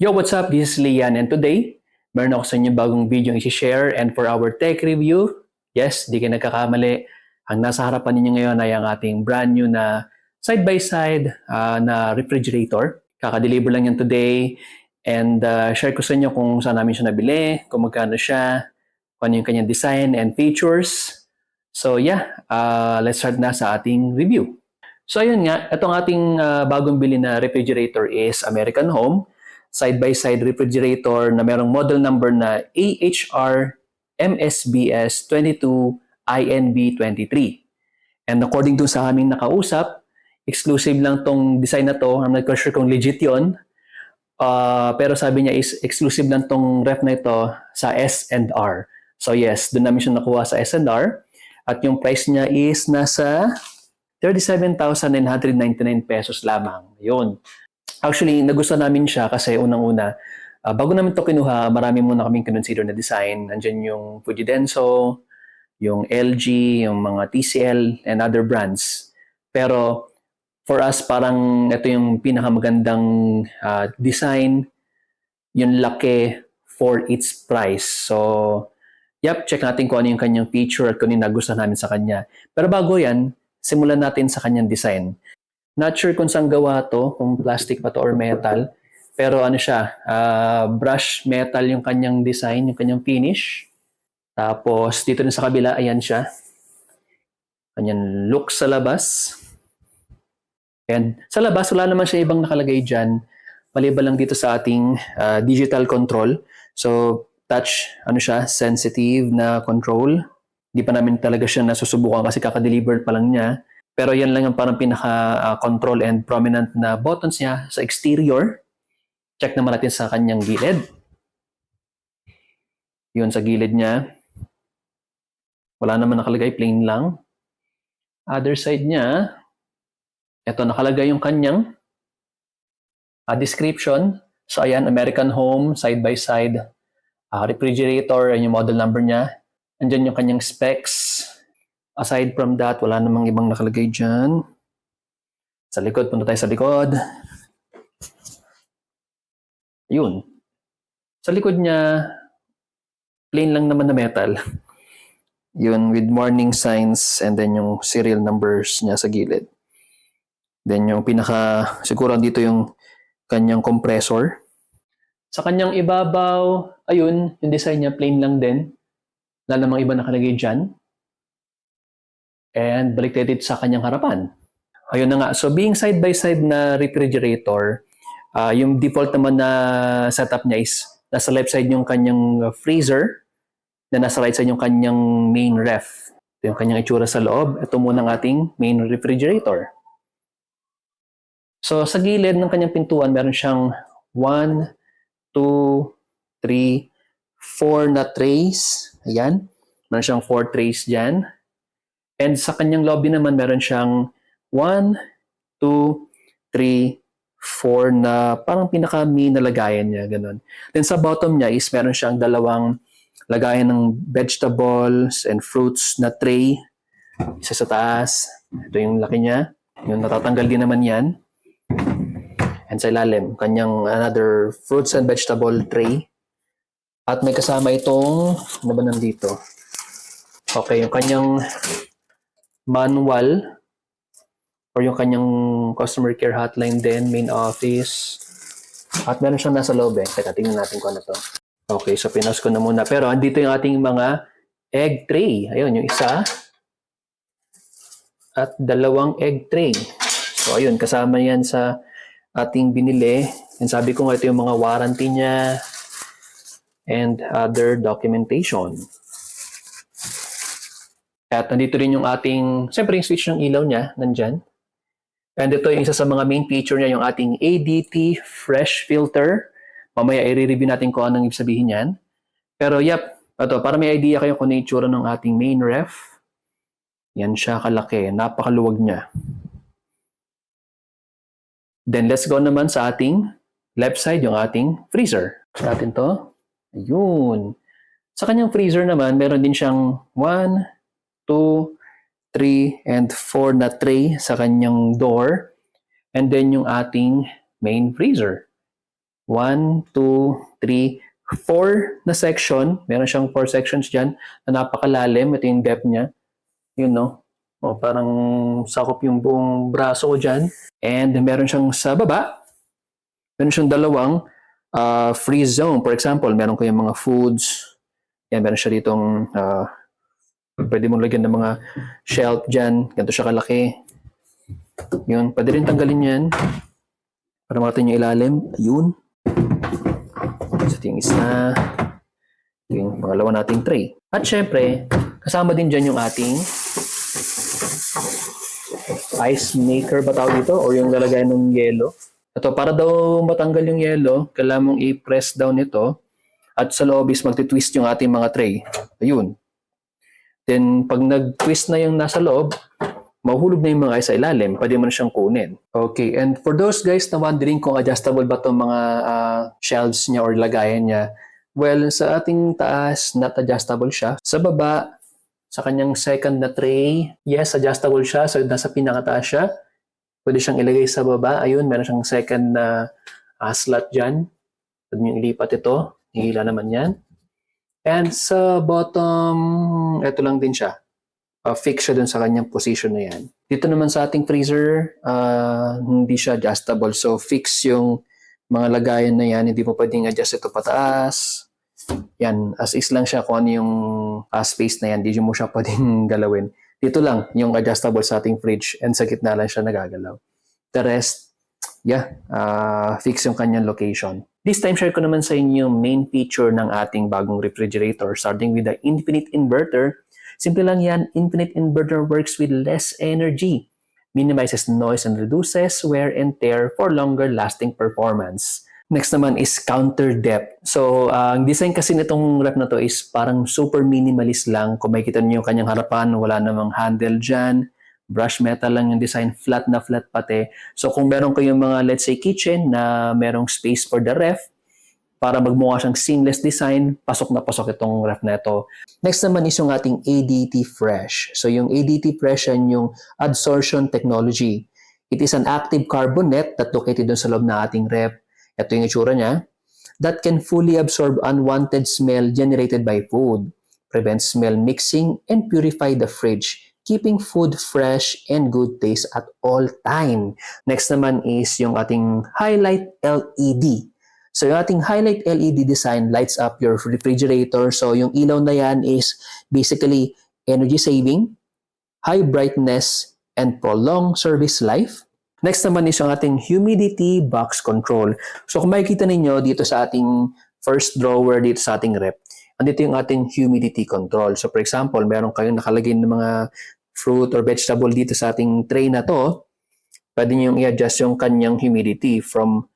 Yo, what's up? This is Lian and today, meron ako sa inyo bagong video i-share and for our tech review, yes, di kayo nagkakamali. Ang nasa harapan ninyo ngayon ay ang ating brand new na side-by-side na refrigerator. Kaka-deliver lang yan today and share ko sa inyo kung saan namin siya nabili, kung magkano siya, kung ano yung kanyang design and features. So yeah, let's start na sa ating review. So ayun nga, itong ating bagong bili na refrigerator is American Home side-by-side refrigerator na merong model number na AHR MSBS 22 INB23. And according to sa aming nakausap, exclusive lang tong design na to. I'm not sure kung legit yun. Pero sabi niya is exclusive lang tong ref na ito sa S&R. So yes, doon namin siya nakuha sa S&R. At yung price niya is nasa 37,999 pesos lamang. Yun. Actually, nagustuhan namin siya kasi unang-una, bago namin ito kinuha, marami muna kaming kinonsider na design. Nandiyan yung Fujidenso, yung LG, yung mga TCL, and other brands. Pero for us, parang ito yung pinakamagandang design, yung laki for its price. So, yep, check natin kung ano yung kanyang feature at kung ano yung nagustuhan namin sa kanya. Pero bago yan, simulan natin sa kanyang design. Not sure kung saan gawa to, kung plastic ba to or metal. Pero ano siya, brush metal yung kanyang design, yung kanyang finish. Tapos dito na sa kabila, ayan siya. Kanyang look sa labas. And sa labas, wala naman siya ibang nakalagay dyan. Maliban lang dito sa ating digital control. So touch, ano siya, sensitive na control. Hindi pa namin talaga siya nasusubukan kasi kaka-deliver pa lang niya. Pero yan lang yung parang pinaka-control and prominent na buttons niya sa exterior. Check naman natin sa kanyang gilid. Yun sa gilid niya. Wala naman nakalagay, plain lang. Other side niya, ito nakalagay yung kanyang description. So ayan, American Home, side-by-side refrigerator, yan yung model number niya. Andyan yung kanyang specs. Aside from that, wala namang ibang nakalagay dyan. Sa likod, punta tayo sa likod. Ayun. Sa likod niya, plain lang naman na metal. Yun, with warning signs and then yung serial numbers niya sa gilid. Then yung siguro dito yung kanyang compressor. Sa kanyang ibabaw, ayun, yung design niya plain lang din. Wala namang iba nakalagay dyan. And baliktad dito sa kanyang harapan. Ayun na nga. So being side-by-side na refrigerator, yung default naman na setup niya is nasa left side yung kanyang freezer, na nasa right side yung kanyang main ref. Ito yung kanyang itsura sa loob. Ito muna ang ating main refrigerator. So sa gilid ng kanyang pintuan, meron siyang 1, 2, 3, 4 na trays. Ayan. Meron siyang 4 trays dyan. And sa kanyang lobby naman, meron siyang 1, 2, 3, 4 na parang pinaka-main na lagayan niya. Ganun. Then sa bottom niya is meron siyang dalawang lagayan ng vegetables and fruits na tray. Isa sa taas. Ito yung laki niya. Yung natatanggal din naman yan. And sa ilalim, kanyang another fruits and vegetable tray. At may kasama itong, ano ba nandito? Okay, yung kanyang manual or yung kanyang customer care hotline din, main office. At meron siyang nasa loob eh. Teka, tingnan natin kung ano to. Okay, so pinos ko na muna. Pero andito yung ating mga egg tray. Ayun, yung isa. At dalawang egg tray. So ayun, kasama yan sa ating binili. And sabi ko nga ito yung mga warranty niya and other documentation. At nandito rin yung ating, siyempre yung switch ng ilaw niya, nandyan. And ito yung isa sa mga main feature niya, yung ating ADT Fresh Filter. Mamaya i-review natin kung anong ibig sabihin yan. Pero yep, ito, para may idea kayo kung ano yung itsura ng ating main ref. Yan siya kalaki, napakaluwag niya. Then let's go naman sa ating left side, yung ating freezer. Sa natin to. Ayun. Sa kanyang freezer naman, meron din siyang 1, 2, 3, and 4 na tray sa kanyang door. And then yung ating main freezer. 1, 2, 3, 4 na section. Meron siyang 4 sections dyan na napakalalim. Ito yung depth niya. Yun, no? O, parang sakop yung buong braso ko dyan. And meron siyang sa baba, meron siyang dalawang free zone. For example, meron ko yung mga foods. Yan, meron siya ditong pwede mong lagyan ng mga shelf dyan. Ganito siya kalaki. Yun, pwede rin tanggalin yan para makita yung ilalim. Ayun. So, ito yung isa. Ito yung pangalawa nating tray. At syempre, kasama din dyan yung ating ice maker ba tawag dito? O yung lalagay ng yelo. Ito, para daw matanggal yung yelo, kailangan mong i-press down ito. At sa loob is magti-twist yung ating mga tray. Ayun. Then, pag nag-twist na yung nasa loob, mahuhulog na yung mga ice sa ilalim. Pwede mo na siyang kunin. Okay, and for those guys na wondering kung adjustable ba itong mga shelves niya or lagayan niya, well, sa ating taas, not adjustable siya. Sa baba, sa kanyang second na tray, yes, adjustable siya. So, nasa pinakataas siya. Pwede siyang ilagay sa baba. Ayun, meron siyang second na slot dyan. Pwede nyo ilipat ito. Hihila naman yan. And sa bottom, ito lang din siya. Fix siya dun sa kanyang position na yan. Dito naman sa ating freezer, hindi siya adjustable. So, fix yung mga lagayan na yan. Hindi mo pwedeng adjust ito pataas. Yan, as is lang siya kung ano yung space na yan. Hindi mo siya pwedeng galawin. Dito lang yung adjustable sa ating fridge and sa gitna lang siya nagagalaw. The rest, yeah, fix yung kanyang location. This time, share ko naman sa inyo yung main feature ng ating bagong refrigerator starting with the infinite inverter. Simple lang yan, infinite inverter works with less energy, minimizes noise and reduces wear and tear for longer lasting performance. Next naman is counter depth. So, ang design kasi nitong ref na to is parang super minimalist lang. Kung makikita niyo yung kanyang harapan, wala namang handle dyan. Brush metal lang yung design, flat na flat pati. So, kung meron kayong mga, let's say, kitchen na merong space for the ref, para magmukha siyang seamless design, pasok na pasok itong ref na ito. Next naman is yung ating ADT Fresh. So, yung ADT Fresh yan yung adsorption technology. It is an active carbon net that located doon sa loob ng ating ref. Ito yung itsura niya. That can fully absorb unwanted smell generated by food, prevent smell mixing, and purify the fridge, keeping food fresh and good taste at all time. Next naman is yung ating highlight LED. So yung ating highlight LED design lights up your refrigerator. So yung ilaw na yan is basically energy saving, high brightness, and prolonged service life. Next naman is yung ating humidity box control. So kung makikita ninyo dito sa ating first drawer dito sa ating rep, andito yung ating humidity control. So for example, meron kayong nakalagay ng mga fruit or vegetable dito sa ating tray na to, pwede nyo i-adjust yung kanyang humidity from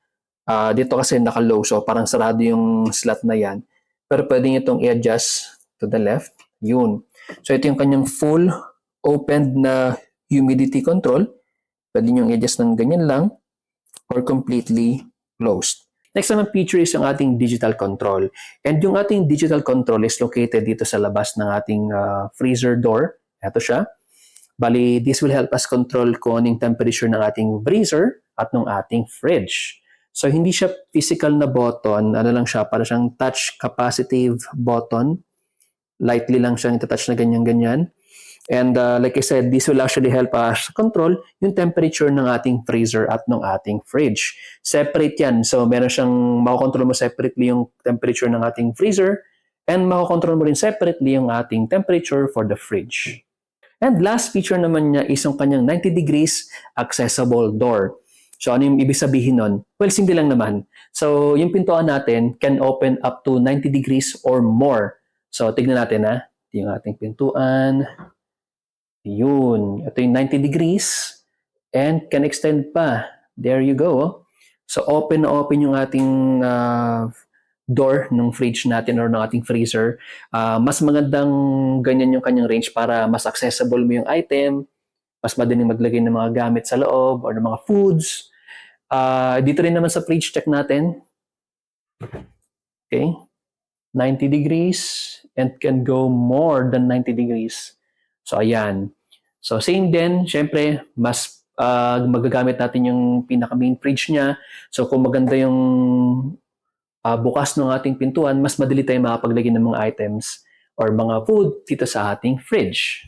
dito kasi naka-low, so parang sarado yung slot na yan. Pero pwede nyo itong i-adjust to the left. Yun. So ito yung kanyang full opened na humidity control. Pwede nyo i-adjust ng ganyan lang or completely closed. Next naman feature is yung ating digital control. And yung ating digital control is located dito sa labas ng ating freezer door. Ito siya. Bali, this will help us control kung anong temperature ng ating freezer at ng ating fridge. So, hindi siya physical na button. Ano lang siya, para siyang touch capacitive button. Lightly lang siyang itatouch na ganyan-ganyan. And like I said, this will actually help us control yung temperature ng ating freezer at ng ating fridge. Separate yan. So, meron siyang, makokontrol mo separately yung temperature ng ating freezer and makokontrol mo rin separately yung ating temperature for the fridge. And last feature naman niya is yung kanyang 90 degrees accessible door. So, ano yung ibig sabihin nun? Well, simple lang naman. So, yung pintuan natin can open up to 90 degrees or more. So, tignan natin ha. Ito yung ating pintuan. Yun. Ito yung 90 degrees and can extend pa. There you go. So, open na open yung ating door ng fridge natin or ng ating freezer. Mas magandang ganyan yung kanyang range para mas accessible mo yung item, mas madaling maglagay ng mga gamit sa loob or ng mga foods. Dito rin naman sa fridge check natin. Okay. 90 degrees and can go more than 90 degrees. So, ayan. So, same din. Siyempre, mas magagamit natin yung pinaka-main fridge niya. So, kung maganda yung bukas ng ating pintuan, mas madali tayong makapaglagay ng mga items or mga food dito sa ating fridge.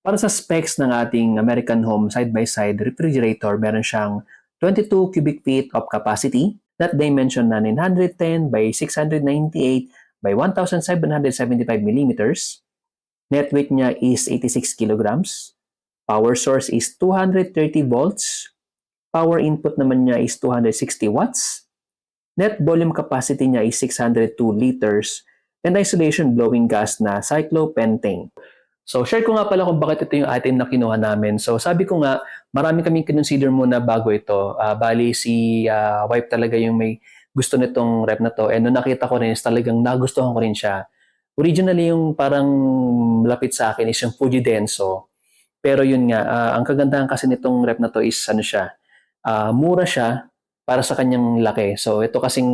Para sa specs ng ating American Home side-by-side refrigerator, meron siyang 22 cubic feet of capacity, that dimension na 910 by 698 by 1,775 millimeters. Net weight niya is 86 kilograms. Power source is 230 volts. Power input naman niya is 260 watts. Net volume capacity niya is 602 liters. And isolation blowing gas na cyclopentane. So, share ko nga pala kung bakit ito yung item na kinuha namin. So, sabi ko nga, marami kaming kinonsider muna bago ito. Bali, si wife talaga yung may gusto nitong rep na to. And nung nakita ko rin, is talagang nagustuhan ko rin siya. Originally, yung parang lapit sa akin is yung Fuji Denso. Pero yun nga, ang kagandahan kasi nitong rep na to is ano siya, mura siya para sa kanyang laki. So, ito kasing,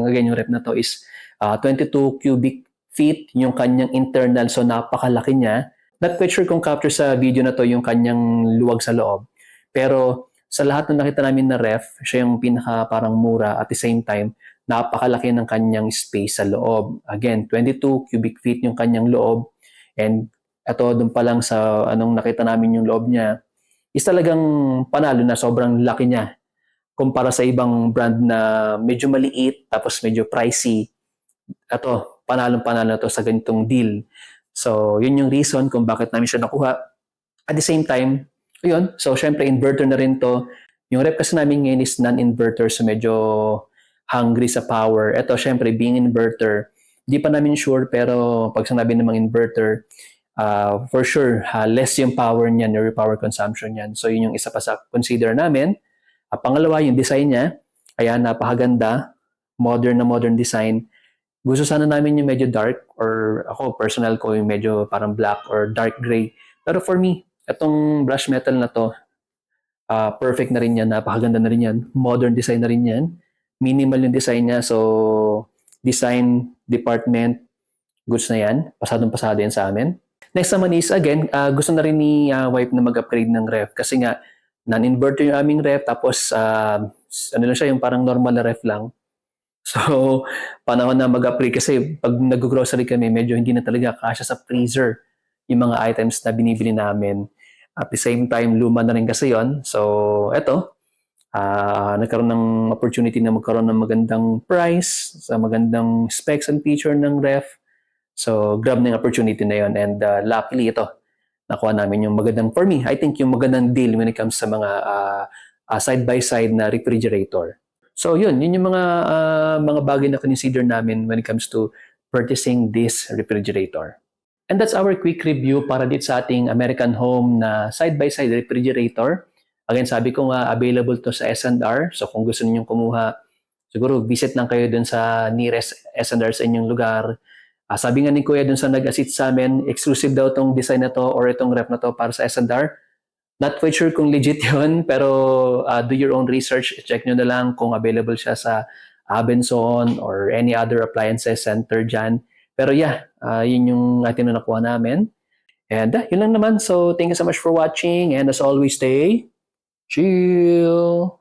again, yung rep na to is 22 cubic feet yung kanyang internal. So, napakalaki niya. Not quite sure kung capture sa video na to yung kanyang luwag sa loob. Pero sa lahat ng nakita namin na ref, siya yung pinaka parang mura at the same time, napakalaki ng kanyang space sa loob. Again, 22 cubic feet yung kanyang loob. And ito, doon pa lang sa anong nakita namin yung loob niya, is talagang panalo na sobrang laki niya. Kumpara sa ibang brand na medyo maliit, tapos medyo pricey. Ito, panalo-panalo to sa ganitong deal. So, yun yung reason kung bakit namin siya nakuha. At the same time, yun, so syempre inverter na rin to. Yung rep kasi namin ngayon is non-inverter, so medyo hungry sa power. Ito, syempre, being inverter, di pa namin sure, pero pag sinabi namang inverter, for sure, less yung power niyan or power consumption niyan. So, yun yung isa pa sa consider namin. Pangalawa, yung design niya, kaya napakaganda, modern na modern design. Gusto sana namin yung medyo dark or ako personal ko yung medyo parang black or dark gray. Pero for me, itong brush metal na to, perfect na rin yan, napakaganda na rin yan. Modern design na rin yan. Minimal yung design niya, so design department, goods na yan. Pasadong-pasado yan sa amin. Next naman is, again, gusto na rin ni wife na mag-upgrade ng ref kasi nga, non-inverter yung aming ref, tapos ano lang siya, yung parang normal na ref lang. So, panahon na mag-upgrade kasi pag nag-grocery kami, medyo hindi na talaga kasya sa freezer yung mga items na binibili namin. At the same time, luma na rin kasi yon. So, eto, nagkaroon ng opportunity na magkaroon ng magandang price, sa magandang specs and feature ng ref. So, grab na yung opportunity na yon. And luckily, ito, nakuha namin yung magandang, for me, I think yung magandang deal when it comes sa mga side-by-side na refrigerator. So yun yung mga bagay na consider namin when it comes to purchasing this refrigerator. And that's our quick review para dito sa ating American Home na side-by-side refrigerator. Again, sabi ko nga, available to sa S&R. So kung gusto ninyong kumuha, siguro visit lang kayo dun sa nearest S&R sa inyong lugar. Sabi nga ni Kuya dun sa nag-assist sa amin, exclusive daw tong design na to or itong ref na to para sa S&R. Not quite sure kung legit yun, pero do your own research. Check nyo na lang kung available siya sa Abenson or any other appliances center dyan. Pero yeah, yun yung atin na nakuha namin. And yun lang naman. So thank you so much for watching. And as always, stay chill.